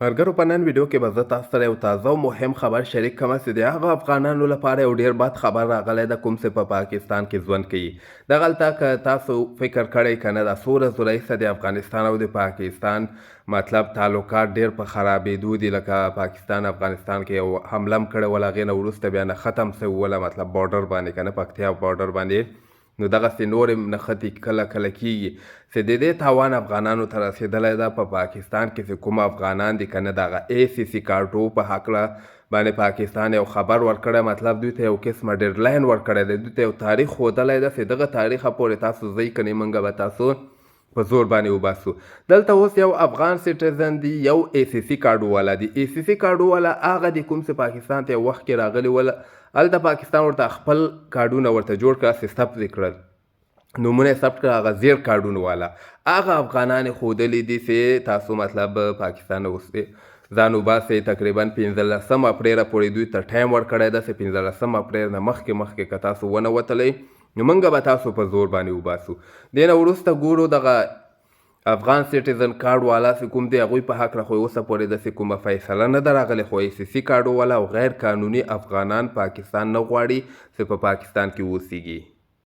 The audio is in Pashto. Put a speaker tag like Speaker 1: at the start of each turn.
Speaker 1: ملګرو په نن ویډیو کې به زه تاسو سره یو تازه او مهم خبر شریک کوم چې د هغه افغانانو لپاره یو ډیر بد خبر راغلی ده کوم چې په پاکستان کې ژوند کوي. دغلته که تاسو فکر کړی که نه دا څو ورځو راهیسې د افغانستان او د پاکستان مطلب تعلقات ډیر په خرابېدو دي، لکه پاکستان افغانستان کې یو حمله هم کړې وله، هغې نه وروسته بیا نه ختم سوي وله، مطلب بارډر باندې که نه پکتیا بارډر باندې، نو دغسې نور هم نښتې کله کله کیږي چې د دې تاوان افغانانو ته رسېدلی ده. په پاکستان کې چې کوم افغانان دي که نه د هغه ACC کارډو په هکله باندې پاکستان یو خبر ورکړی، مطلب دوی ته یو قسمه ډیډلاین ورکړی دی، دوی ته یو تاریخ ښودلی ده چې دغه تاریخه پورې تاسو ځئ که نه موږ به تاسو په زور باندې وباسو. دلته اوس یو افغان سټیزن دی، یو ACC کارډو والا دی. ACC کارډو والا هغه دی کوم چې پاکستان ته یو وخت کې راغلی وله، هلته پاکستان ورته خپل کارډونه ورته جوړ کړه، چې ثبت یې کړل، نومونه یې ثبت کړه، هغه زیر کارډونه والا هغه افغانان یې ښودلي دي چې تاسو مطلب پاکستان نه اوس ځان وباسئ. تقریبا 15 اپریل پورې دوی ته ټایم ورکړی ده چې 15 اپریل نه مخکې که تاسو ونه وتلی نو موږ به تاسو په زور باندې وباسو. دې نه وروسته ګورو دغه افغان سټیزن کارډ والا چې کوم دی هغوی په هکله خو یې اوسه پورې داسې کومه فیصله نه ده راغلې، خو ACC کارډو والا او غیر قانوني افغانان پاکستان نه غواړي چې په پاکستان کې اوسیږي.